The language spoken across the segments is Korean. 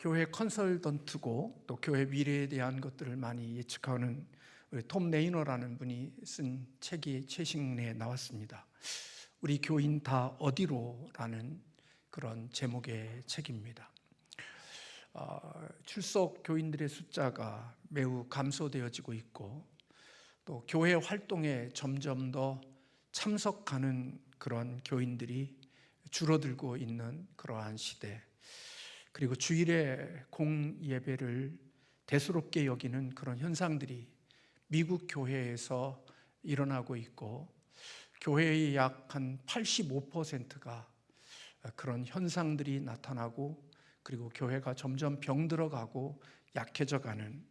교회 컨설턴트고 또 교회 미래에 대한 것들을 많이 예측하는 우리 톰 레이너라는 분이 쓴 책이 최신에 나왔습니다. 우리 교인 다 어디로?라는 그런 제목의 책입니다. 출석 교인들의 숫자가 매우 감소되어지고 있고 또 교회 활동에 점점 더 참석하는 그런 교인들이 줄어들고 있는 그러한 시대, 그리고 주일에 공예배를 대수롭게 여기는 그런 현상들이 미국 교회에서 일어나고 있고, 교회의 약 한 85%가 그런 현상들이 나타나고, 그리고 교회가 점점 병들어가고 약해져가는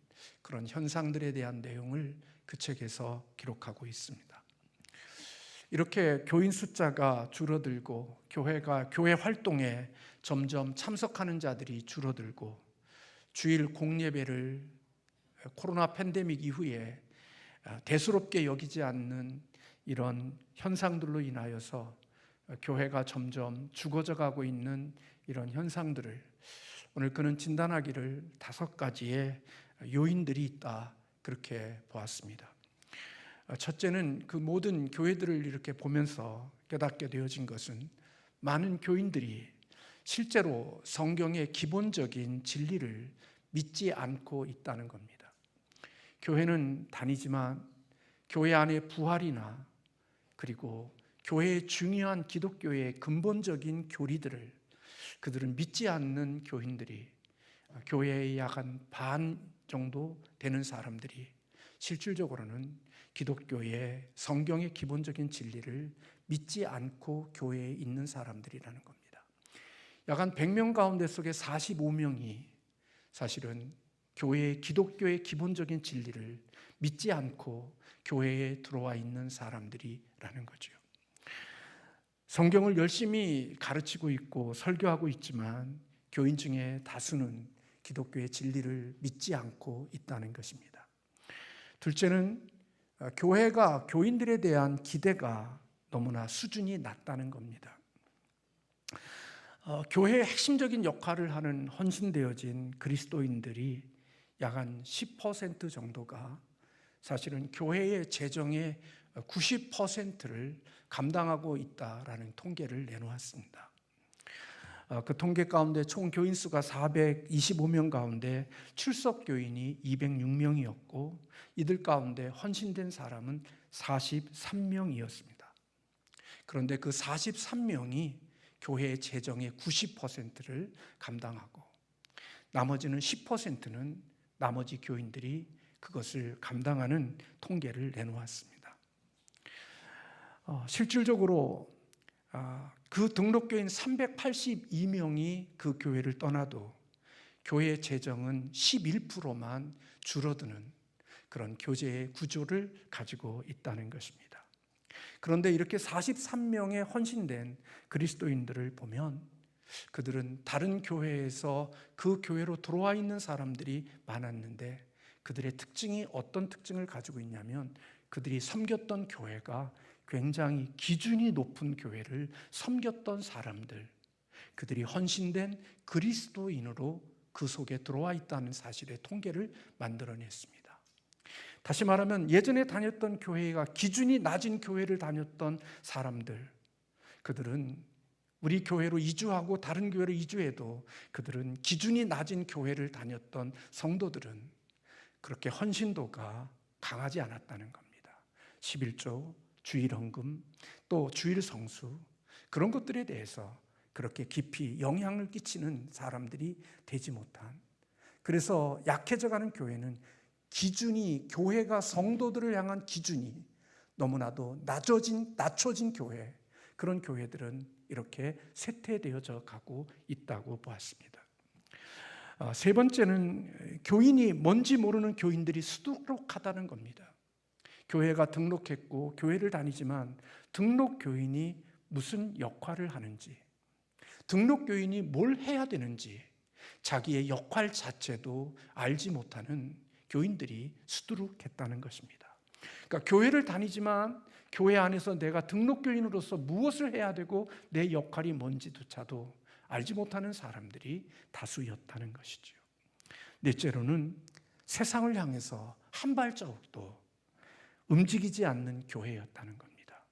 그런 현상들에 대한 내용을 그 책에서 기록하고 있습니다. 이렇게 교인 숫자가 줄어들고 교회 활동에 점점 참석하는 자들이 줄어들고, 주일 공예배를 코로나 팬데믹 이후에 대수롭게 여기지 않는 이런 현상들로 인하여서 교회가 점점 죽어져 가고 있는 이런 현상들을 오늘 그는 진단하기를 5가지의 요인들이 있다, 그렇게 보았습니다. 첫째는 그 모든 교회들을 이렇게 보면서 깨닫게 되어진 것은 많은 교인들이 실제로 성경의 기본적인 진리를 믿지 않고 있다는 겁니다. 교회는 다니지만 교회 안의 부활이나 그리고 교회의 중요한 기독교의 근본적인 교리들을 그들은 믿지 않는 교인들이, 교회의 약 한 반 정도 되는 사람들이 실질적으로는 기독교의 성경의 기본적인 진리를 믿지 않고 교회에 있는 사람들이라는 겁니다. 약 한 100명 가운데 속에 45명이 사실은 교회의 기독교의 기본적인 진리를 믿지 않고 교회에 들어와 있는 사람들이라는 거죠. 성경을 열심히 가르치고 있고 설교하고 있지만 교인 중에 다수는 기독교의 진리를 믿지 않고 있다는 것입니다. 둘째는 교회가 교인들에 대한 기대가 너무나 수준이 낮다는 겁니다. 교회의 핵심적인 역할을 하는 헌신되어진 그리스도인들이 약 한 10% 정도가 사실은 교회의 재정의 90%를 감당하고 있다라는 통계를 내놓았습니다. 그 통계 가운데 총 교인 수가 425명 가운데 출석 교인이 206명이었고 이들 가운데 헌신된 사람은 43명이었습니다. 그런데 그 43명이 교회의 재정의 90%를 감당하고 나머지는 10%는 나머지 교인들이 그것을 감당하는 통계를 내놓았습니다. 실질적으로 그 등록교인 382명이 그 교회를 떠나도 교회 재정은 11%만 줄어드는 그런 교제의 구조를 가지고 있다는 것입니다. 그런데 이렇게 43명의 헌신된 그리스도인들을 보면 그들은 다른 교회에서 그 교회로 들어와 있는 사람들이 많았는데 그들의 특징이 어떤 특징을 가지고 있냐면 그들이 섬겼던 교회가 굉장히 기준이 높은 교회를 섬겼던 사람들, 그들이 헌신된 그리스도인으로 그 속에 들어와 있다는 사실의 통계를 만들어냈습니다. 다시 말하면 예전에 다녔던 교회가 기준이 낮은 교회를 다녔던 사람들, 그들은 우리 교회로 이주하고 다른 교회로 이주해도 그들은 기준이 낮은 교회를 다녔던 성도들은 그렇게 헌신도가 강하지 않았다는 겁니다. 11조, 주일 헌금, 또 주일 성수, 그런 것들에 대해서 그렇게 깊이 영향을 끼치는 사람들이 되지 못한, 그래서 약해져가는 교회는 기준이, 교회가 성도들을 향한 기준이 너무나도 낮춰진 교회, 그런 교회들은 이렇게 쇠퇴되어져 가고 있다고 보았습니다. 세 번째는 교인이 뭔지 모르는 교인들이 수두룩하다는 겁니다. 교회가 등록했고 교회를 다니지만 등록 교인이 무슨 역할을 하는지, 등록 교인이 뭘 해야 되는지 자기의 역할 자체도 알지 못하는 교인들이 수두룩했다는 것입니다. 그러니까 교회를 다니지만 교회 안에서 내가 등록 교인으로서 무엇을 해야 되고 내 역할이 뭔지조차도 알지 못하는 사람들이 다수였다는 것이죠. 넷째로는 세상을 향해서 한 발자국도 움직이지 않는 교회였다는 겁니다.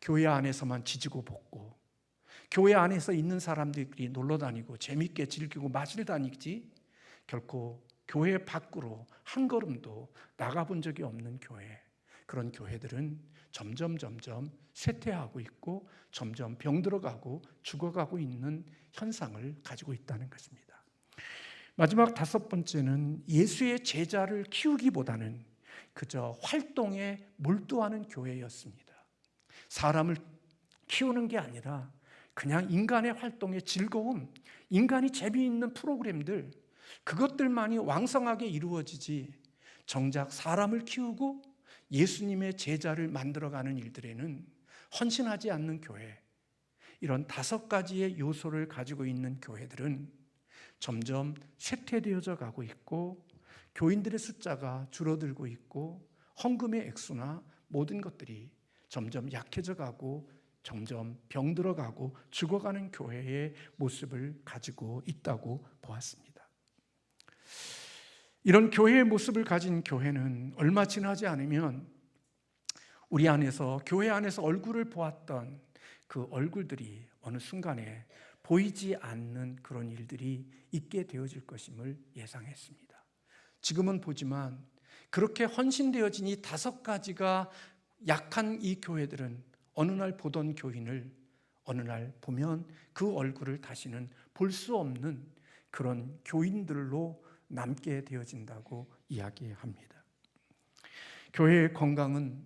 교회 안에서만 지지고 볶고, 교회 안에서 있는 사람들이 놀러 다니고 재밌게 즐기고 마실 다니지 결코 교회 밖으로 한 걸음도 나가본 적이 없는 교회, 그런 교회들은 점점 쇠퇴하고 있고 점점 병들어가고 죽어가고 있는 현상을 가지고 있다는 것입니다. 마지막 다섯 번째는 예수의 제자를 키우기보다는 그저 활동에 몰두하는 교회였습니다. 사람을 키우는 게 아니라 그냥 인간의 활동의 즐거움, 인간이 재미있는 프로그램들, 그것들만이 왕성하게 이루어지지 정작 사람을 키우고 예수님의 제자를 만들어가는 일들에는 헌신하지 않는 교회, 이런 다섯 가지의 요소를 가지고 있는 교회들은 점점 쇠퇴되어져 가고 있고 교인들의 숫자가 줄어들고 있고 헌금의 액수나 모든 것들이 점점 약해져 가고 점점 병들어 가고 죽어가는 교회의 모습을 가지고 있다고 보았습니다. 이런 교회의 모습을 가진 교회는 얼마 지나지 않으면 우리 안에서, 교회 안에서 얼굴을 보았던 그 얼굴들이 어느 순간에 보이지 않는 그런 일들이 있게 되어질 것임을 예상했습니다. 지금은 보지만 그렇게 헌신되어진 이 다섯 가지가 약한 이 교회들은 어느 날 보던 교인을 어느 날 보면 그 얼굴을 다시는 볼 수 없는 그런 교인들로 남게 되어진다고 이야기합니다. 교회의 건강은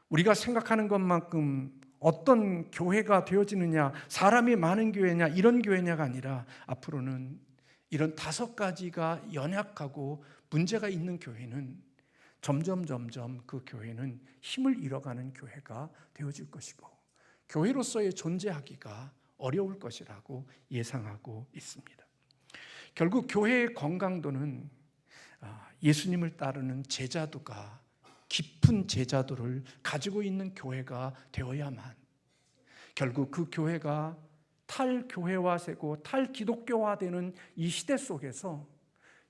우리가 생각하는 것만큼 어떤 교회가 되어지느냐, 사람이 많은 교회냐, 이런 교회냐가 아니라 앞으로는 이런 다섯 가지가 연약하고 문제가 있는 교회는 점점 그 교회는 힘을 잃어가는 교회가 되어질 것이고 교회로서의 존재하기가 어려울 것이라고 예상하고 있습니다. 결국 교회의 건강도는 예수님을 따르는 제자도가 깊은 제자도를 가지고 있는 교회가 되어야만 결국 그 교회가 탈교회화되고 탈기독교화되는 이 시대 속에서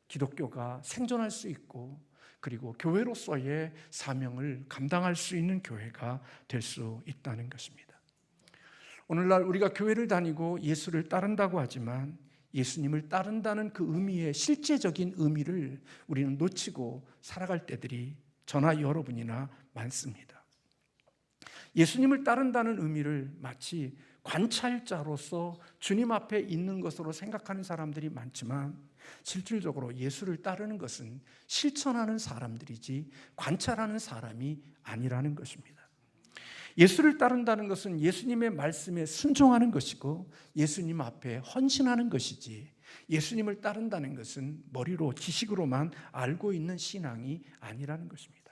기독교가 생존할 수 있고 그리고 교회로서의 사명을 감당할 수 있는 교회가 될 수 있다는 것입니다. 오늘날 우리가 교회를 다니고 예수를 따른다고 하지만 예수님을 따른다는 그 의미의 실제적인 의미를 우리는 놓치고 살아갈 때들이 저나 여러분이나 많습니다. 예수님을 따른다는 의미를 마치 관찰자로서 주님 앞에 있는 것으로 생각하는 사람들이 많지만 실질적으로 예수를 따르는 것은 실천하는 사람들이지 관찰하는 사람이 아니라는 것입니다. 예수를 따른다는 것은 예수님의 말씀에 순종하는 것이고 예수님 앞에 헌신하는 것이지 예수님을 따른다는 것은 머리로 지식으로만 알고 있는 신앙이 아니라는 것입니다.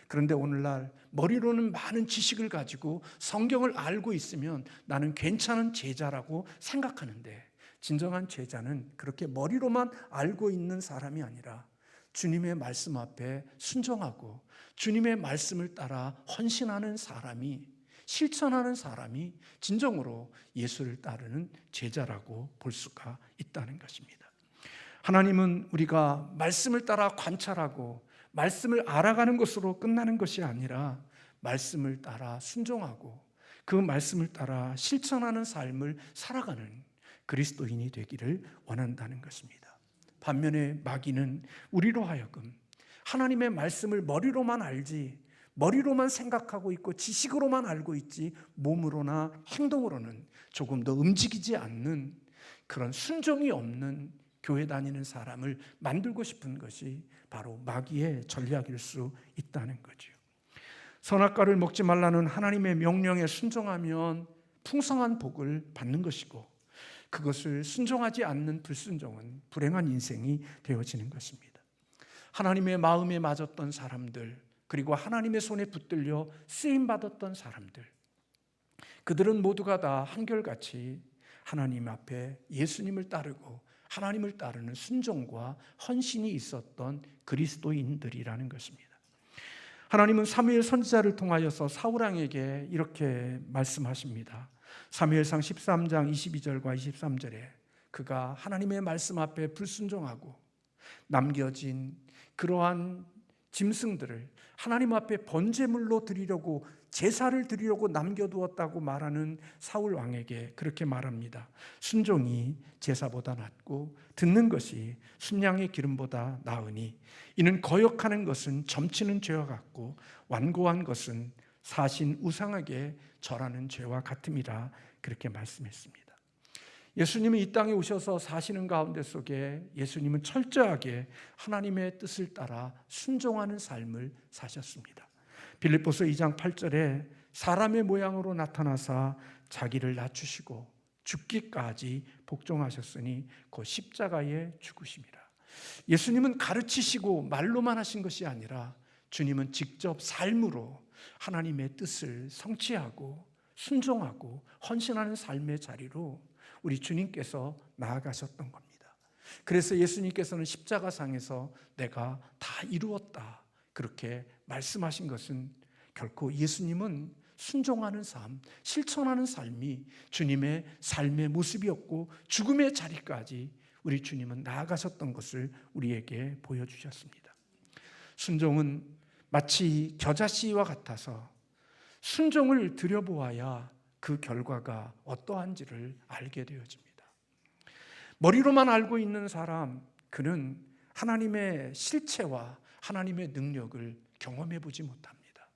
그런데 오늘날 머리로는 많은 지식을 가지고 성경을 알고 있으면 나는 괜찮은 제자라고 생각하는데 진정한 제자는 그렇게 머리로만 알고 있는 사람이 아니라 주님의 말씀 앞에 순종하고 주님의 말씀을 따라 헌신하는 사람이, 실천하는 사람이 진정으로 예수를 따르는 제자라고 볼 수가 있다는 것입니다. 하나님은 우리가 말씀을 따라 관찰하고 말씀을 알아가는 것으로 끝나는 것이 아니라 말씀을 따라 순종하고 그 말씀을 따라 실천하는 삶을 살아가는 그리스도인이 되기를 원한다는 것입니다. 반면에 마귀는 우리로 하여금 하나님의 말씀을 머리로만 알지, 머리로만 생각하고 있고 지식으로만 알고 있지 몸으로나 행동으로는 조금 더 움직이지 않는 그런 순종이 없는 교회 다니는 사람을 만들고 싶은 것이 바로 마귀의 전략일 수 있다는 거죠. 선악과를 먹지 말라는 하나님의 명령에 순종하면 풍성한 복을 받는 것이고 그것을 순종하지 않는 불순종은 불행한 인생이 되어지는 것입니다. 하나님의 마음에 맞았던 사람들, 그리고 하나님의 손에 붙들려 쓰임받았던 사람들, 그들은 모두가 다 한결같이 하나님 앞에 예수님을 따르고 하나님을 따르는 순종과 헌신이 있었던 그리스도인들이라는 것입니다. 하나님은 사무엘 선지자를 통하여서 사울 왕에게 이렇게 말씀하십니다. 사무엘상 13장 22절과 23절에 그가 하나님의 말씀 앞에 불순종하고 남겨진 그러한 짐승들을 하나님 앞에 번제물로 드리려고, 제사를 드리려고 남겨두었다고 말하는 사울 왕에게 그렇게 말합니다. 순종이 제사보다 낫고 듣는 것이 순양의 기름보다 나으니 이는 거역하는 것은 점치는 죄와 같고 완고한 것은 사신 우상에게 절하는 죄와 같음이라, 그렇게 말씀했습니다. 예수님이 이 땅에 오셔서 사시는 가운데 속에 예수님은 철저하게 하나님의 뜻을 따라 순종하는 삶을 사셨습니다. 빌립보서 2장 8절에 사람의 모양으로 나타나사 자기를 낮추시고 죽기까지 복종하셨으니 곧 십자가에 죽으심이라. 예수님은 가르치시고 말로만 하신 것이 아니라 주님은 직접 삶으로 하나님의 뜻을 성취하고 순종하고 헌신하는 삶의 자리로 우리 주님께서 나아가셨던 겁니다. 그래서 예수님께서는 십자가상에서 내가 다 이루었다 그렇게 말씀하신 것은 결코 예수님은 순종하는 삶, 실천하는 삶이 주님의 삶의 모습이었고 죽음의 자리까지 우리 주님은 나아가셨던 것을 우리에게 보여주셨습니다. 순종은 마치 겨자씨와 같아서 순종을 들여보아야 그 결과가 어떠한지를 알게 되어집니다. 머리로만 알고 있는 사람, 그는 하나님의 실체와 하나님의 능력을 경험해 보지 못합니다.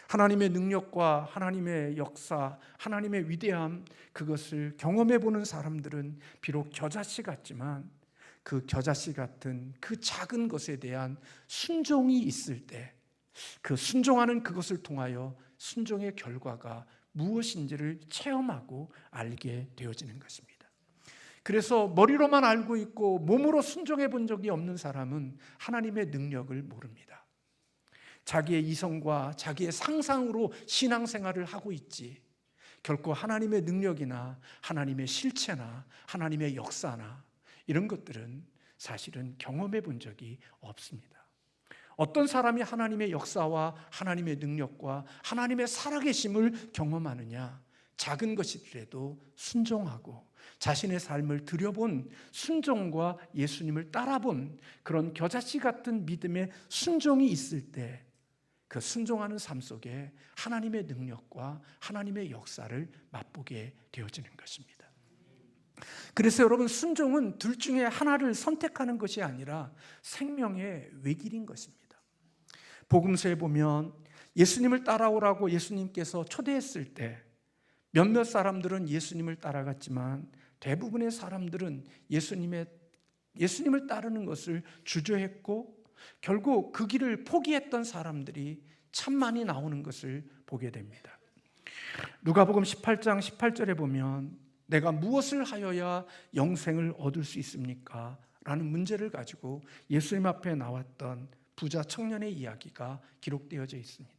하나님의 능력과 하나님의 역사, 하나님의 위대함, 그것을 경험해 보는 사람들은 비록 겨자씨 같지만 그 겨자씨 같은 그 작은 것에 대한 순종이 있을 때 그 순종하는 그것을 통하여 순종의 결과가 무엇인지를 체험하고 알게 되어지는 것입니다. 그래서 머리로만 알고 있고 몸으로 순종해 본 적이 없는 사람은 하나님의 능력을 모릅니다. 자기의 이성과 자기의 상상으로 신앙생활을 하고 있지 결코 하나님의 능력이나 하나님의 실체나 하나님의 역사나 이런 것들은 사실은 경험해 본 적이 없습니다. 어떤 사람이 하나님의 역사와 하나님의 능력과 하나님의 살아계심을 경험하느냐? 작은 것이더라도 순종하고 자신의 삶을 들여본 순종과 예수님을 따라본 그런 겨자씨 같은 믿음의 순종이 있을 때 그 순종하는 삶 속에 하나님의 능력과 하나님의 역사를 맛보게 되어지는 것입니다. 그래서 여러분, 순종은 둘 중에 하나를 선택하는 것이 아니라 생명의 외길인 것입니다. 복음서에 보면 예수님을 따라오라고 예수님께서 초대했을 때 몇몇 사람들은 예수님을 따라갔지만 대부분의 사람들은 예수님을 따르는 것을 주저했고 결국 그 길을 포기했던 사람들이 참 많이 나오는 것을 보게 됩니다. 누가복음 18장 18절에 보면 내가 무엇을 하여야 영생을 얻을 수 있습니까? 라는 문제를 가지고 예수님 앞에 나왔던 부자 청년의 이야기가 기록되어져 있습니다.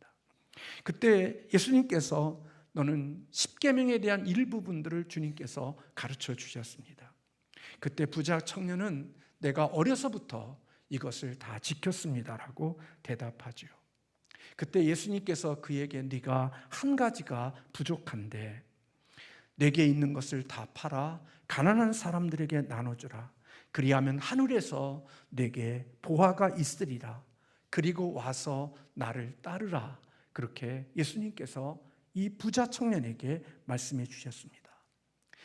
그때 예수님께서 너는 십계명에 대한 일부분들을 주님께서 가르쳐 주셨습니다. 그때 부자 청년은 내가 어려서부터 이것을 다 지켰습니다라고 대답하죠. 그때 예수님께서 그에게 네가 한 가지가 부족한데 내게 있는 것을 다 팔아 가난한 사람들에게 나눠주라. 그리하면 하늘에서 내게 보화가 있으리라. 그리고 와서 나를 따르라. 그렇게 예수님께서 이 부자 청년에게 말씀해 주셨습니다.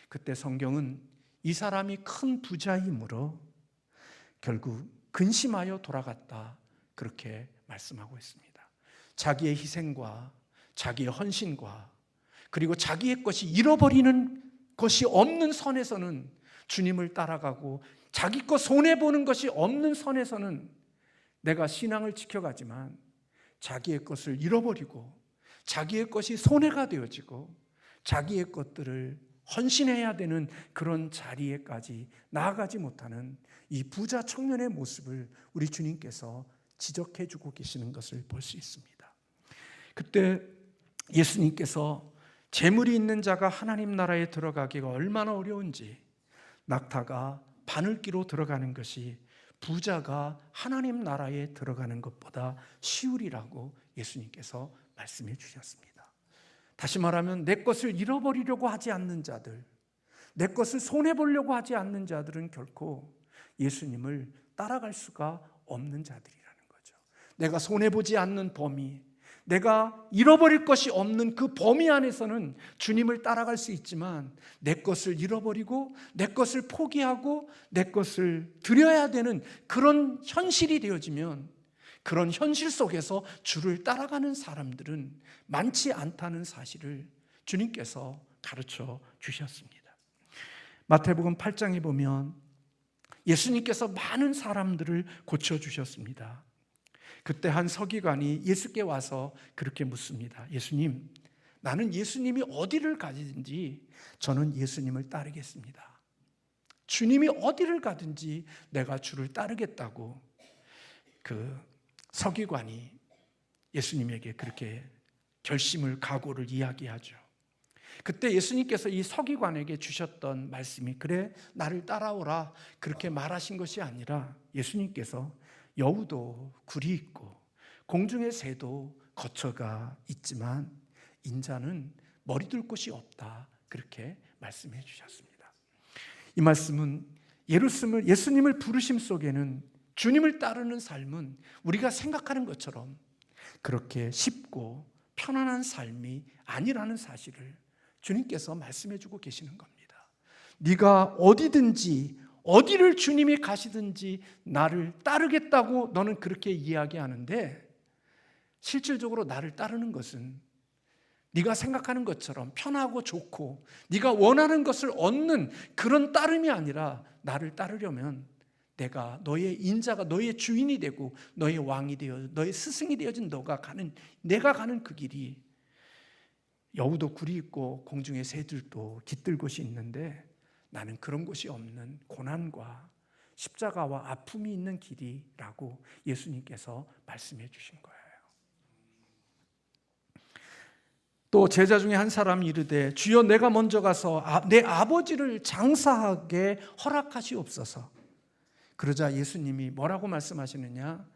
그때 성경은 이 사람이 큰 부자이므로 결국 근심하여 돌아갔다 그렇게 말씀하고 있습니다. 자기의 희생과 자기의 헌신과 그리고 자기의 것이 잃어버리는 것이 없는 선에서는 주님을 따라가고 자기 것 손해보는 것이 없는 선에서는 내가 신앙을 지켜가지만 자기의 것을 잃어버리고 자기의 것이 손해가 되어지고 자기의 것들을 헌신해야 되는 그런 자리에까지 나아가지 못하는 이 부자 청년의 모습을 우리 주님께서 지적해 주고 계시는 것을 볼 수 있습니다. 그때 예수님께서 재물이 있는 자가 하나님 나라에 들어가기가 얼마나 어려운지 낙타가 바늘기로 들어가는 것이 부자가 하나님 나라에 들어가는 것보다 쉬우리라고 예수님께서 말씀해 주셨습니다. 다시 말하면 내 것을 잃어버리려고 하지 않는 자들, 내 것을 손해보려고 하지 않는 자들은 결코 예수님을 따라갈 수가 없는 자들이라는 거죠. 내가 손해보지 않는 범위, 내가 잃어버릴 것이 없는 그 범위 안에서는 주님을 따라갈 수 있지만, 내 것을 잃어버리고 내 것을 포기하고 내 것을 드려야 되는 그런 현실이 되어지면, 그런 현실 속에서 주를 따라가는 사람들은 많지 않다는 사실을 주님께서 가르쳐 주셨습니다. 마태복음 8장에 보면 예수님께서 많은 사람들을 고쳐주셨습니다. 그때 한 서기관이 예수께 와서 그렇게 묻습니다. 예수님, 나는 예수님이 어디를 가든지 저는 예수님을 따르겠습니다. 주님이 어디를 가든지 내가 주를 따르겠다고 그 서기관이 예수님에게 그렇게 결심을, 각오를 이야기하죠. 그때 예수님께서 이 서기관에게 주셨던 말씀이, 그래 나를 따라오라, 그렇게 말하신 것이 아니라, 예수님께서 여우도 굴이 있고 공중의 새도 거처가 있지만 인자는 머리 둘 곳이 없다, 그렇게 말씀해 주셨습니다. 이 말씀은 예수님을 부르심 속에는, 주님을 따르는 삶은 우리가 생각하는 것처럼 그렇게 쉽고 편안한 삶이 아니라는 사실을 주님께서 말씀해 주고 계시는 겁니다. 네가 어디든지, 어디를 주님이 가시든지 나를 따르겠다고 너는 그렇게 이야기하는데, 실질적으로 나를 따르는 것은 네가 생각하는 것처럼 편하고 좋고 네가 원하는 것을 얻는 그런 따름이 아니라, 나를 따르려면 내가 너의 인자가, 너의 주인이 되고 너의 왕이 되어 너의 스승이 되어진 내가 가는 그 길이, 여우도 굴이 있고 공중의 새들도 깃들 곳이 있는데 나는 그런 곳이 없는 고난과 십자가와 아픔이 있는 길이라고 예수님께서 말씀해 주신 거예요. 또 제자 중에 한 사람이 이르되, 주여 내가 먼저 가서 내 아버지를 장사하게 허락하시옵소서. 그러자 예수님이 뭐라고 말씀하시느냐?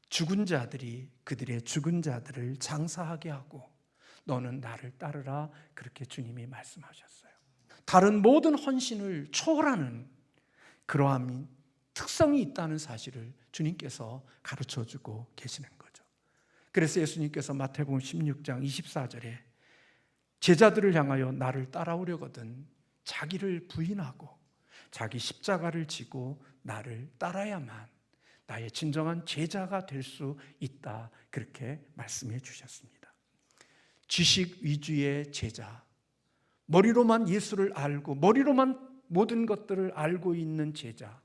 죽은 자들이 그들의 죽은 자들을 장사하게 하고 너는 나를 따르라, 그렇게 주님이 말씀하셨어요. 다른 모든 헌신을 초월하는 그러한 특성이 있다는 사실을 주님께서 가르쳐주고 계시는 거죠. 그래서 예수님께서 마태복음 16장 24절에 제자들을 향하여 나를 따라오려거든 자기를 부인하고 자기 십자가를 지고 나를 따라야만 나의 진정한 제자가 될 수 있다, 그렇게 말씀해 주셨습니다. 지식 위주의 제자, 머리로만 예수를 알고 머리로만 모든 것들을 알고 있는 제자,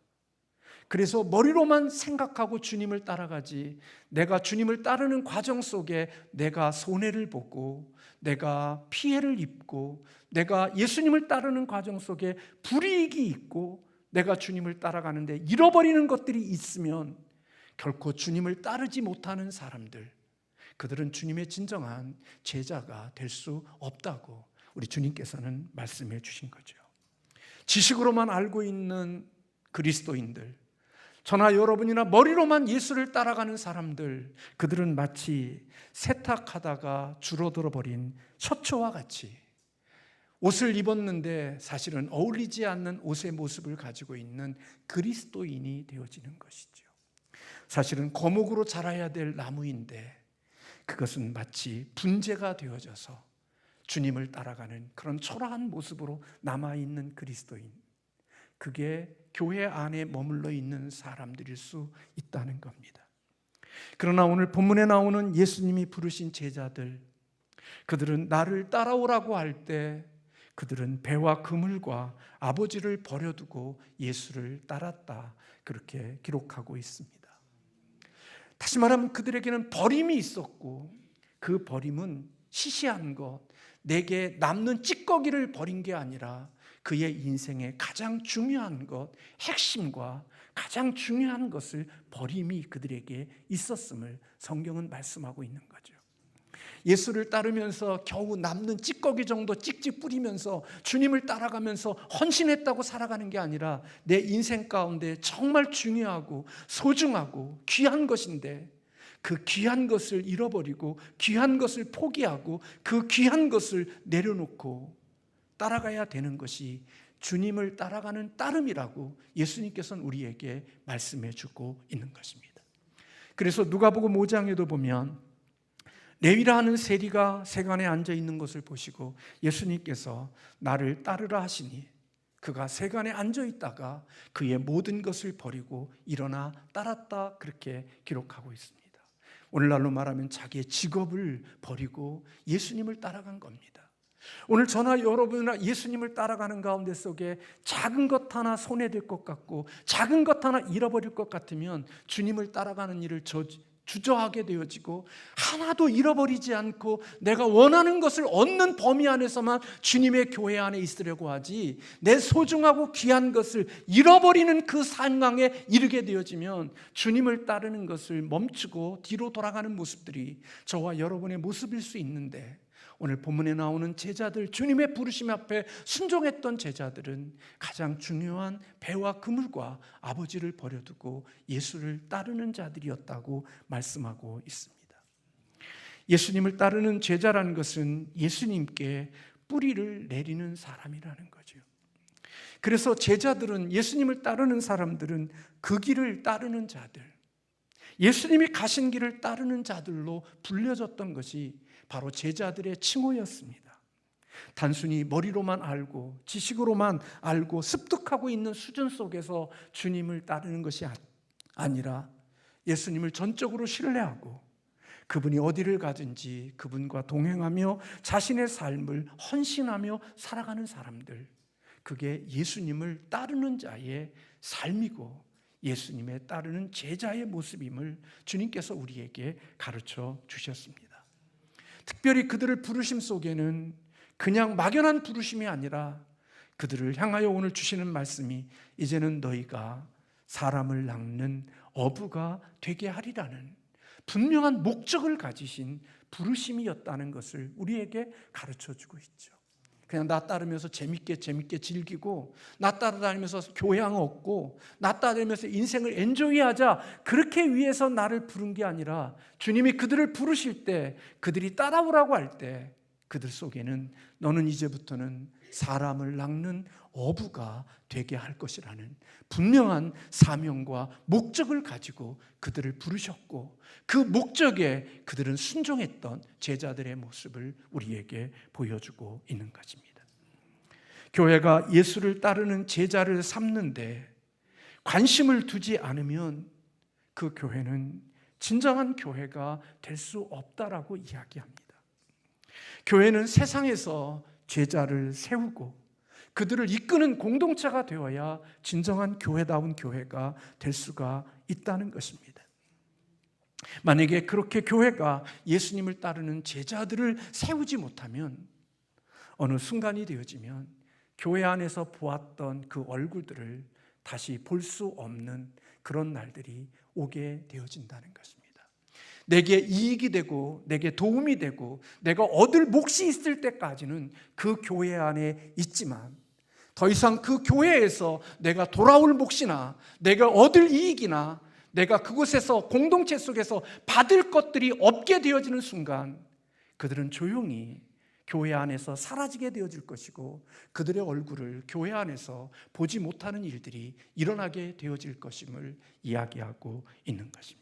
그래서 머리로만 생각하고 주님을 따라가지, 내가 주님을 따르는 과정 속에 내가 손해를 보고 내가 피해를 입고 내가 예수님을 따르는 과정 속에 불이익이 있고 내가 주님을 따라가는데 잃어버리는 것들이 있으면 결코 주님을 따르지 못하는 사람들, 그들은 주님의 진정한 제자가 될 수 없다고 우리 주님께서는 말씀해 주신 거죠. 지식으로만 알고 있는 그리스도인들, 저나 여러분이나 머리로만 예수를 따라가는 사람들, 그들은 마치 세탁하다가 줄어들어 버린 셔츠와 같이 옷을 입었는데 사실은 어울리지 않는 옷의 모습을 가지고 있는 그리스도인이 되어지는 것이죠. 사실은 거목으로 자라야 될 나무인데 그것은 마치 분재가 되어져서 주님을 따라가는 그런 초라한 모습으로 남아있는 그리스도인, 그게 교회 안에 머물러 있는 사람들일 수 있다는 겁니다. 그러나 오늘 본문에 나오는 예수님이 부르신 제자들, 그들은 나를 따라오라고 할 때 그들은 배와 그물과 아버지를 버려두고 예수를 따랐다, 그렇게 기록하고 있습니다. 다시 말하면 그들에게는 버림이 있었고, 그 버림은 시시한 것, 내게 남는 찌꺼기를 버린 게 아니라 그의 인생의 가장 중요한 것, 핵심과 가장 중요한 것을 버림이 그들에게 있었음을 성경은 말씀하고 있는 거죠. 예수를 따르면서 겨우 남는 찌꺼기 정도 찍찍 뿌리면서 주님을 따라가면서 헌신했다고 살아가는 게 아니라 내 인생 가운데 정말 중요하고 소중하고 귀한 것인데 그 귀한 것을 잃어버리고 귀한 것을 포기하고 그 귀한 것을 내려놓고 따라가야 되는 것이 주님을 따라가는 따름이라고 예수님께서는 우리에게 말씀해 주고 있는 것입니다. 그래서 누가복음 5장에도 보면 레위라 하는 세리가 세간에 앉아 있는 것을 보시고 예수님께서 나를 따르라 하시니 그가 세간에 앉아 있다가 그의 모든 것을 버리고 일어나 따랐다, 그렇게 기록하고 있습니다. 오늘날로 말하면 자기의 직업을 버리고 예수님을 따라간 겁니다. 오늘 저나 여러분이나 예수님을 따라가는 가운데 속에 작은 것 하나 손해될 것 같고 작은 것 하나 잃어버릴 것 같으면 주님을 따라가는 일을 주저하게 되어지고 하나도 잃어버리지 않고 내가 원하는 것을 얻는 범위 안에서만 주님의 교회 안에 있으려고 하지, 내 소중하고 귀한 것을 잃어버리는 그 상황에 이르게 되어지면 주님을 따르는 것을 멈추고 뒤로 돌아가는 모습들이 저와 여러분의 모습일 수 있는데, 오늘 본문에 나오는 제자들, 주님의 부르심 앞에 순종했던 제자들은 가장 중요한 배와 그물과 아버지를 버려두고 예수를 따르는 자들이었다고 말씀하고 있습니다. 예수님을 따르는 제자라는 것은 예수님께 뿌리를 내리는 사람이라는 거죠. 그래서 제자들은, 예수님을 따르는 사람들은 그 길을 따르는 자들, 예수님이 가신 길을 따르는 자들로 불려졌던 것이 바로 제자들의 칭호였습니다. 단순히 머리로만 알고 지식으로만 알고 습득하고 있는 수준 속에서 주님을 따르는 것이 아니라 예수님을 전적으로 신뢰하고 그분이 어디를 가든지 그분과 동행하며 자신의 삶을 헌신하며 살아가는 사람들, 그게 예수님을 따르는 자의 삶이고 예수님에 따르는 제자의 모습임을 주님께서 우리에게 가르쳐 주셨습니다. 특별히 그들을 부르심 속에는 그냥 막연한 부르심이 아니라 그들을 향하여 오늘 주시는 말씀이 이제는 너희가 사람을 낚는 어부가 되게 하리라는 분명한 목적을 가지신 부르심이었다는 것을 우리에게 가르쳐주고 있죠. 그냥 나 따르면서 재밌게 즐기고 나 따라다니면서 교양 얻고 나 따르면서 인생을 엔조이하자, 그렇게 위해서 나를 부른 게 아니라 주님이 그들을 부르실 때, 그들이 따라오라고 할 때 그들 속에는 너는 이제부터는 사람을 낚는 어부가 되게 할 것이라는 분명한 사명과 목적을 가지고 그들을 부르셨고, 그 목적에 그들은 순종했던 제자들의 모습을 우리에게 보여주고 있는 것입니다. 교회가 예수를 따르는 제자를 삼는데 관심을 두지 않으면 그 교회는 진정한 교회가 될 수 없다라고 이야기합니다. 교회는 세상에서 제자를 세우고 그들을 이끄는 공동체가 되어야 진정한 교회다운 교회가 될 수가 있다는 것입니다. 만약에 그렇게 교회가 예수님을 따르는 제자들을 세우지 못하면 어느 순간이 되어지면 교회 안에서 보았던 그 얼굴들을 다시 볼 수 없는 그런 날들이 오게 되어진다는 것입니다. 내게 이익이 되고 내게 도움이 되고 내가 얻을 몫이 있을 때까지는 그 교회 안에 있지만 더 이상 그 교회에서 내가 돌아올 몫이나 내가 얻을 이익이나 내가 그곳에서 공동체 속에서 받을 것들이 없게 되어지는 순간 그들은 조용히 교회 안에서 사라지게 되어질 것이고 그들의 얼굴을 교회 안에서 보지 못하는 일들이 일어나게 되어질 것임을 이야기하고 있는 것입니다.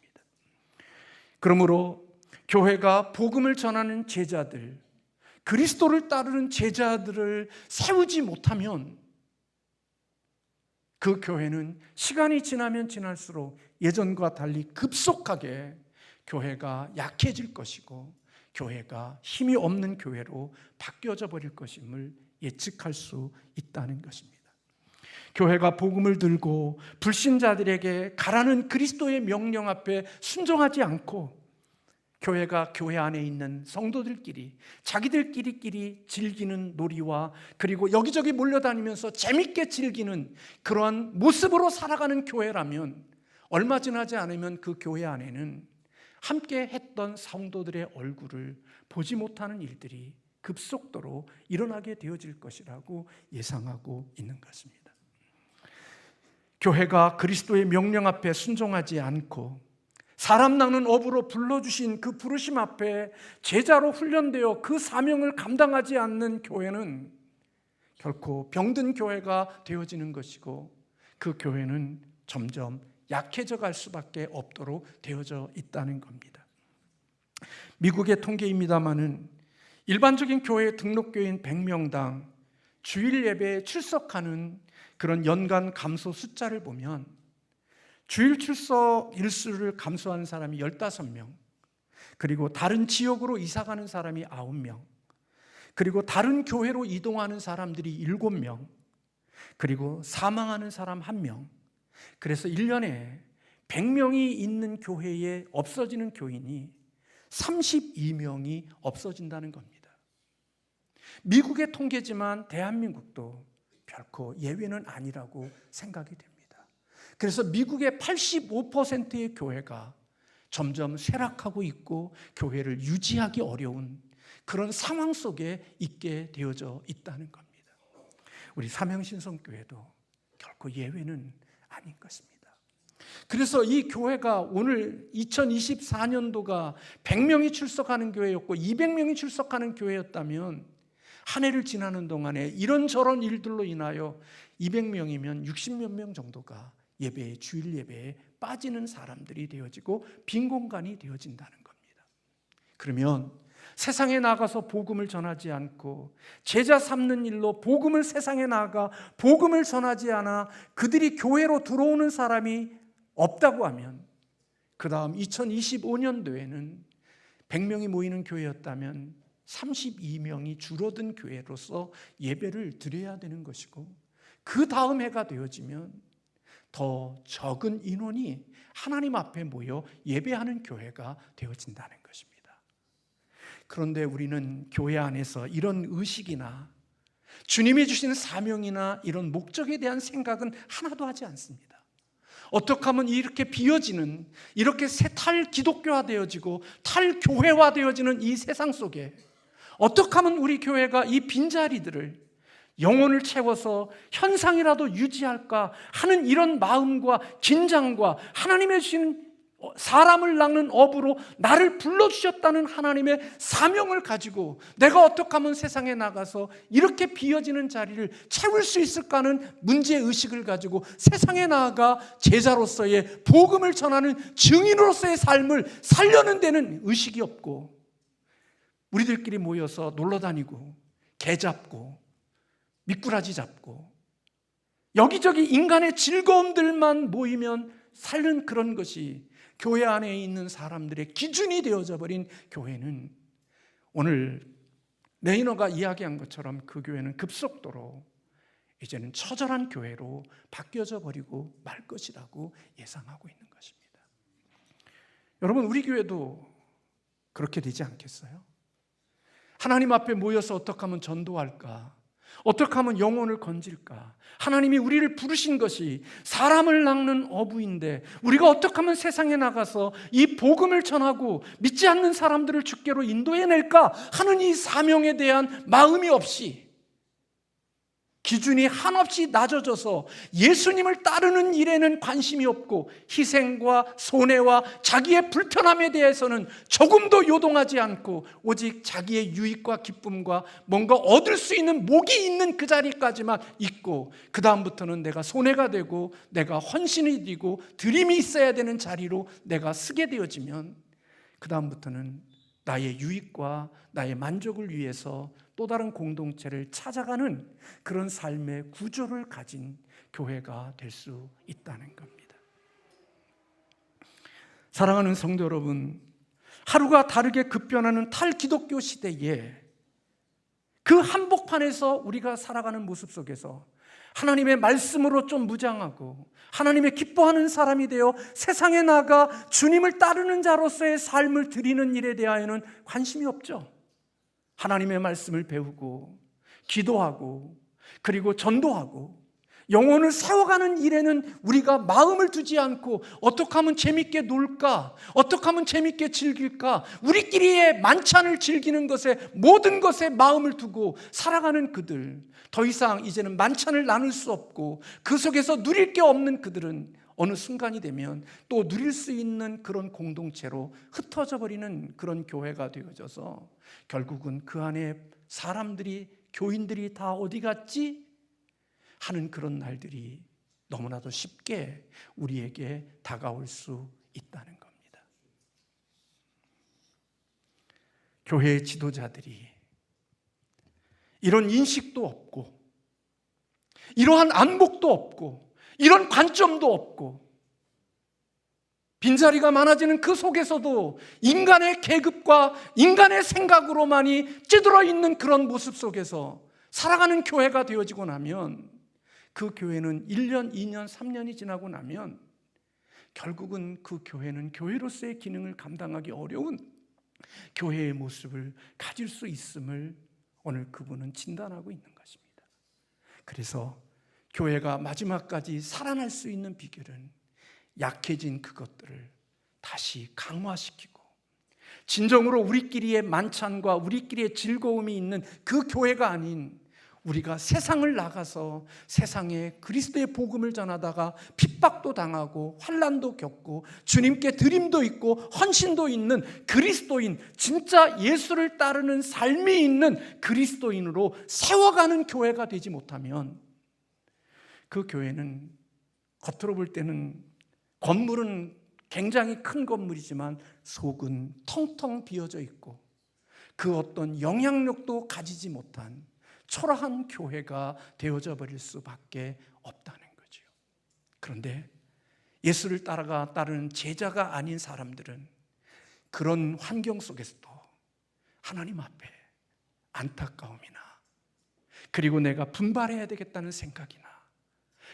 그러므로 교회가 복음을 전하는 제자들, 그리스도를 따르는 제자들을 세우지 못하면 그 교회는 시간이 지나면 지날수록 예전과 달리 급속하게 교회가 약해질 것이고 교회가 힘이 없는 교회로 바뀌어져 버릴 것임을 예측할 수 있다는 것입니다. 교회가 복음을 들고 불신자들에게 가라는 그리스도의 명령 앞에 순종하지 않고 교회가 교회 안에 있는 성도들끼리 자기들끼리 즐기는 놀이와 그리고 여기저기 몰려다니면서 재밌게 즐기는 그러한 모습으로 살아가는 교회라면 얼마 지나지 않으면 그 교회 안에는 함께 했던 성도들의 얼굴을 보지 못하는 일들이 급속도로 일어나게 되어질 것이라고 예상하고 있는 것입니다. 교회가 그리스도의 명령 앞에 순종하지 않고 사람 낚는 업으로 불러주신 그 부르심 앞에 제자로 훈련되어 그 사명을 감당하지 않는 교회는 결코 병든 교회가 되어지는 것이고, 그 교회는 점점 약해져 갈 수밖에 없도록 되어져 있다는 겁니다. 미국의 통계입니다마는 일반적인 교회 등록교인 100명당 주일 예배에 출석하는 그런 연간 감소 숫자를 보면 주일 출석 일수를 감소하는 사람이 15명, 그리고 다른 지역으로 이사가는 사람이 9명, 그리고 다른 교회로 이동하는 사람들이 7명, 그리고 사망하는 사람 1명. 그래서 1년에 100명이 있는 교회에 없어지는 교인이 32명이 없어진다는 겁니다. 미국의 통계지만 대한민국도 결코 예외는 아니라고 생각이 됩니다. 그래서 미국의 85%의 교회가 점점 쇠락하고 있고 교회를 유지하기 어려운 그런 상황 속에 있게 되어져 있다는 겁니다. 우리 삼형신성교회도 결코 예외는 아닌 것입니다. 그래서 이 교회가 오늘 2024년도가 100명이 출석하는 교회였고 200명이 출석하는 교회였다면 한 해를 지나는 동안에 이런저런 일들로 인하여 200명이면 60몇 명 정도가 예배에, 주일 예배에 빠지는 사람들이 되어지고 빈 공간이 되어진다는 겁니다. 그러면 세상에 나가서 복음을 전하지 않고 제자 삼는 일로 복음을 세상에 나가 복음을 전하지 않아 그들이 교회로 들어오는 사람이 없다고 하면, 그 다음 2025년도에는 100명이 모이는 교회였다면 32명이 줄어든 교회로서 예배를 드려야 되는 것이고, 그 다음 해가 되어지면 더 적은 인원이 하나님 앞에 모여 예배하는 교회가 되어진다는 것입니다. 그런데 우리는 교회 안에서 이런 의식이나 주님이 주신 사명이나 이런 목적에 대한 생각은 하나도 하지 않습니다. 어떻게 하면 이렇게 비어지는, 이렇게 탈 기독교화 되어지고 탈 교회화 되어지는 이 세상 속에 어떻게 하면 우리 교회가 이 빈자리들을 영혼을 채워서 현상이라도 유지할까 하는 이런 마음과 긴장과 하나님의 주신 사람을 낚는 업으로 나를 불러주셨다는 하나님의 사명을 가지고 내가 어떻게 하면 세상에 나가서 이렇게 비어지는 자리를 채울 수 있을까 하는 문제의식을 가지고 세상에 나아가 제자로서의 복음을 전하는 증인으로서의 삶을 살려는 데는 의식이 없고, 우리들끼리 모여서 놀러다니고 개 잡고 미꾸라지 잡고 여기저기 인간의 즐거움들만 모이면 살는 그런 것이 교회 안에 있는 사람들의 기준이 되어져 버린 교회는, 오늘 레이너가 이야기한 것처럼 그 교회는 급속도로 이제는 처절한 교회로 바뀌어져 버리고 말 것이라고 예상하고 있는 것입니다. 여러분, 우리 교회도 그렇게 되지 않겠어요? 하나님 앞에 모여서 어떻게 하면 전도할까? 어떻게 하면 영혼을 건질까? 하나님이 우리를 부르신 것이 사람을 낚는 어부인데 우리가 어떻게 하면 세상에 나가서 이 복음을 전하고 믿지 않는 사람들을 주께로 인도해낼까 하는 이 사명에 대한 마음이 없이, 기준이 한없이 낮아져서 예수님을 따르는 일에는 관심이 없고 희생과 손해와 자기의 불편함에 대해서는 조금도 요동하지 않고 오직 자기의 유익과 기쁨과 뭔가 얻을 수 있는 목이 있는 그 자리까지만 있고, 그 다음부터는 내가 손해가 되고 내가 헌신이 되고 드림이 있어야 되는 자리로 내가 서게 되어지면 그 다음부터는 나의 유익과 나의 만족을 위해서 또 다른 공동체를 찾아가는 그런 삶의 구조를 가진 교회가 될 수 있다는 겁니다. 사랑하는 성도 여러분, 하루가 다르게 급변하는 탈기독교 시대에 그 한복판에서 우리가 살아가는 모습 속에서 하나님의 말씀으로 좀 무장하고 하나님의 기뻐하는 사람이 되어 세상에 나가 주님을 따르는 자로서의 삶을 드리는 일에 대하여는 관심이 없죠. 하나님의 말씀을 배우고 기도하고 그리고 전도하고 영혼을 세워가는 일에는 우리가 마음을 두지 않고 어떻게 하면 재밌게 놀까? 어떻게 하면 재밌게 즐길까? 우리끼리의 만찬을 즐기는 것에 모든 것에 마음을 두고 살아가는 그들, 더 이상 이제는 만찬을 나눌 수 없고 그 속에서 누릴 게 없는 그들은 어느 순간이 되면 또 누릴 수 있는 그런 공동체로 흩어져 버리는 그런 교회가 되어져서 결국은 그 안에 사람들이, 교인들이 다 어디 갔지? 하는 그런 날들이 너무나도 쉽게 우리에게 다가올 수 있다는 겁니다. 교회의 지도자들이 이런 인식도 없고, 이러한 안목도 없고, 이런 관점도 없고, 빈자리가 많아지는 그 속에서도 인간의 계급과 인간의 생각으로만이 찌들어 있는 그런 모습 속에서 살아가는 교회가 되어지고 나면, 그 교회는 1년, 2년, 3년이 지나고 나면 결국은 그 교회는 교회로서의 기능을 감당하기 어려운 교회의 모습을 가질 수 있음을 오늘 그분은 진단하고 있는 것입니다. 그래서 교회가 마지막까지 살아날 수 있는 비결은 약해진 그것들을 다시 강화시키고, 진정으로 우리끼리의 만찬과 우리끼리의 즐거움이 있는 그 교회가 아닌, 우리가 세상을 나가서 세상에 그리스도의 복음을 전하다가 핍박도 당하고 환난도 겪고 주님께 드림도 있고 헌신도 있는 그리스도인, 진짜 예수를 따르는 삶이 있는 그리스도인으로 세워가는 교회가 되지 못하면, 그 교회는 겉으로 볼 때는 건물은 굉장히 큰 건물이지만 속은 텅텅 비어져 있고 그 어떤 영향력도 가지지 못한 초라한 교회가 되어져 버릴 수밖에 없다는 거죠. 그런데 예수를 따르는 제자가 아닌 사람들은 그런 환경 속에서도 하나님 앞에 안타까움이나, 그리고 내가 분발해야 되겠다는 생각이나,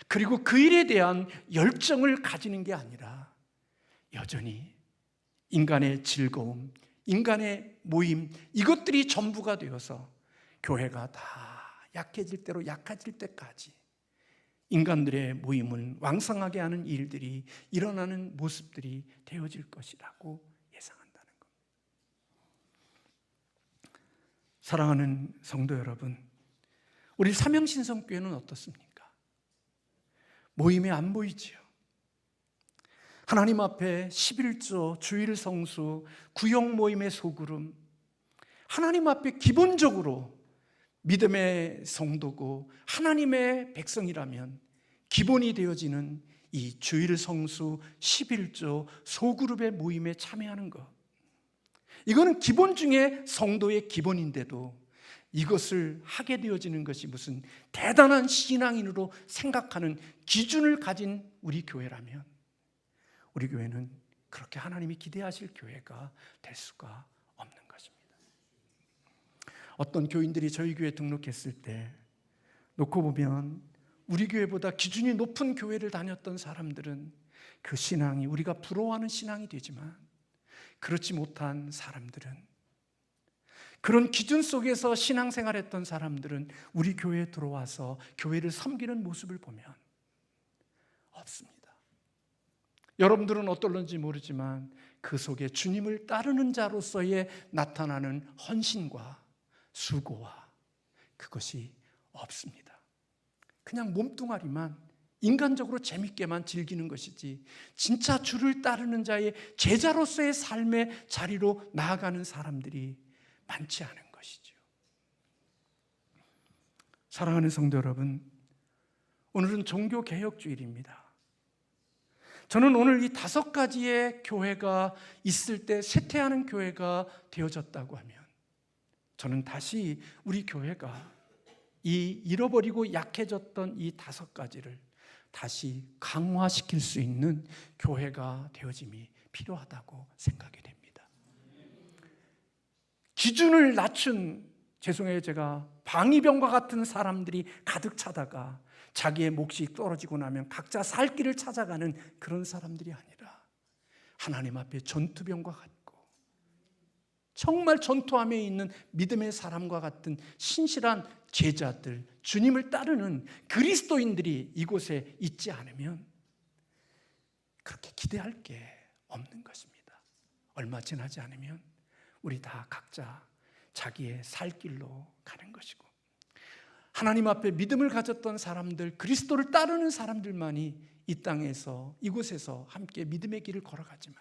그리고 그 일에 대한 열정을 가지는 게 아니라 여전히 인간의 즐거움, 인간의 모임, 이것들이 전부가 되어서 교회가 다 약해질 대로 약해질 때까지 인간들의 모임을 왕성하게 하는 일들이 일어나는 모습들이 되어질 것이라고 예상한다는 겁니다. 사랑하는 성도 여러분, 우리 삼영신성교회는 어떻습니까? 모임이 안 보이지요. 하나님 앞에 11조, 주일 성수, 구역 모임의 소그룹, 하나님 앞에 기본적으로 믿음의 성도고 하나님의 백성이라면 기본이 되어지는 이 주일 성수, 11조, 소그룹의 모임에 참여하는 것, 이거는 기본 중에 성도의 기본인데도 이것을 하게 되어지는 것이 무슨 대단한 신앙인으로 생각하는 기준을 가진 우리 교회라면, 우리 교회는 그렇게 하나님이 기대하실 교회가 될 수가 없는 것입니다. 어떤 교인들이 저희 교회에 등록했을 때 놓고 보면 우리 교회보다 기준이 높은 교회를 다녔던 사람들은 그 신앙이 우리가 부러워하는 신앙이 되지만, 그렇지 못한 사람들은, 그런 기준 속에서 신앙생활했던 사람들은 우리 교회에 들어와서 교회를 섬기는 모습을 보면 없습니다. 여러분들은 어떨런지 모르지만 그 속에 주님을 따르는 자로서의 나타나는 헌신과 수고와 그것이 없습니다. 그냥 몸뚱아리만 인간적으로 재밌게만 즐기는 것이지 진짜 주를 따르는 자의 제자로서의 삶의 자리로 나아가는 사람들이 많지 않은 것이죠. 사랑하는 성도 여러분, 오늘은 종교개혁주일입니다. 저는 오늘 이 5가지의 교회가 있을 때 쇠퇴하는 교회가 되어졌다고 하면, 저는 다시 우리 교회가 이 잃어버리고 약해졌던 이 5가지를 다시 강화시킬 수 있는 교회가 되어짐이 필요하다고 생각이 됩니다. 기준을 낮춘, 죄송해요, 제가 방위병과 같은 사람들이 가득 차다가 자기의 몫이 떨어지고 나면 각자 살 길을 찾아가는 그런 사람들이 아니라 하나님 앞에 전투병과 같고 정말 전투함에 있는 믿음의 사람과 같은 신실한 제자들, 주님을 따르는 그리스도인들이 이곳에 있지 않으면 그렇게 기대할 게 없는 것입니다. 얼마 지나지 않으면 우리 다 각자 자기의 살 길로 가는 것이고, 하나님 앞에 믿음을 가졌던 사람들, 그리스도를 따르는 사람들만이 이 땅에서 이곳에서 함께 믿음의 길을 걸어가지만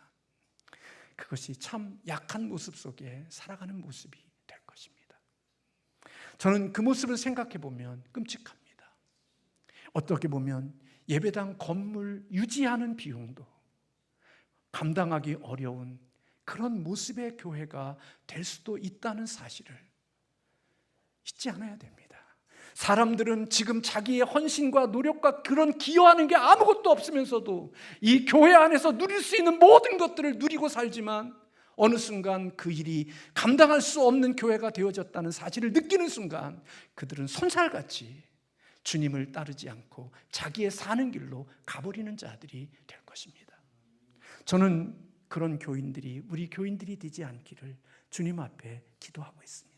그것이 참 약한 모습 속에 살아가는 모습이 될 것입니다. 저는 그 모습을 생각해 보면 끔찍합니다. 어떻게 보면 예배당 건물 유지하는 비용도 감당하기 어려운 그런 모습의 교회가 될 수도 있다는 사실을 잊지 않아야 됩니다. 사람들은 지금 자기의 헌신과 노력과 그런 기여하는 게 아무것도 없으면서도 이 교회 안에서 누릴 수 있는 모든 것들을 누리고 살지만 어느 순간 그 일이 감당할 수 없는 교회가 되어졌다는 사실을 느끼는 순간 그들은 손살같이 주님을 따르지 않고 자기의 사는 길로 가버리는 자들이 될 것입니다. 저는 그런 교인들이 우리 교인들이 되지 않기를 주님 앞에 기도하고 있습니다.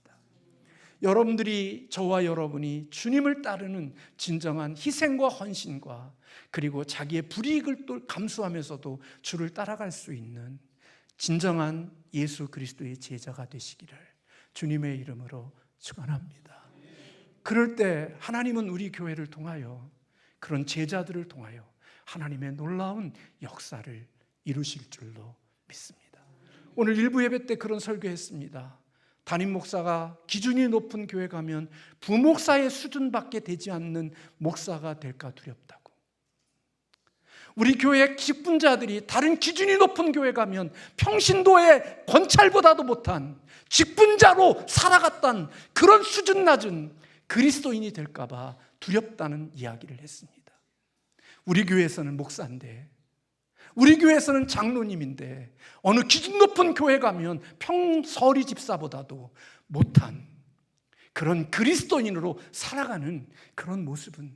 여러분들이 저와 여러분이 주님을 따르는 진정한 희생과 헌신과 그리고 자기의 불이익을 또 감수하면서도 주를 따라갈 수 있는 진정한 예수 그리스도의 제자가 되시기를 주님의 이름으로 축원합니다. 그럴 때 하나님은 우리 교회를 통하여 그런 제자들을 통하여 하나님의 놀라운 역사를 이루실 줄로 믿습니다. 오늘 일부 예배 때 그런 설교했습니다. 담임 목사가 기준이 높은 교회 가면 부목사의 수준밖에 되지 않는 목사가 될까 두렵다고. 우리 교회 직분자들이 다른 기준이 높은 교회 가면 평신도의 권찰보다도 못한 직분자로 살아갔던 그런 수준 낮은 그리스도인이 될까 봐 두렵다는 이야기를 했습니다. 우리 교회에서는 목사인데, 우리 교회에서는 장로님인데 어느 기준 높은 교회 가면 평서리 집사보다도 못한 그런 그리스도인으로 살아가는 그런 모습은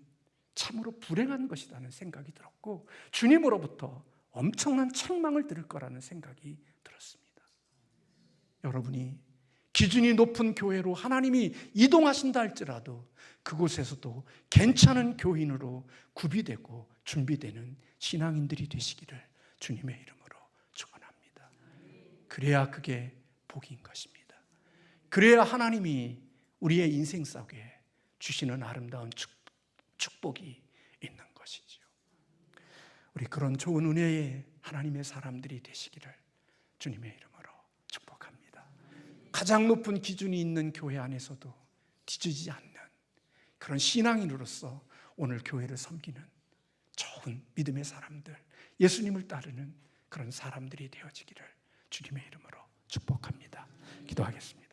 참으로 불행한 것이라는 생각이 들었고 주님으로부터 엄청난 책망을 들을 거라는 생각이 들었습니다. 여러분이 기준이 높은 교회로 하나님이 이동하신다 할지라도 그곳에서도 괜찮은 교인으로 구비되고 준비되는 신앙인들이 되시기를 주님의 이름으로 축원합니다. 그래야 그게 복인 것입니다. 그래야 하나님이 우리의 인생 속에 주시는 아름다운 축복이 있는 것이죠. 우리 그런 좋은 은혜의 하나님의 사람들이 되시기를 주님의 이름으로 축복합니다. 가장 높은 기준이 있는 교회 안에서도 뒤지지 않는 그런 신앙인으로서 오늘 교회를 섬기는 좋은 믿음의 사람들, 예수님을 따르는 그런 사람들이 되어지기를 주님의 이름으로 축복합니다. 기도하겠습니다.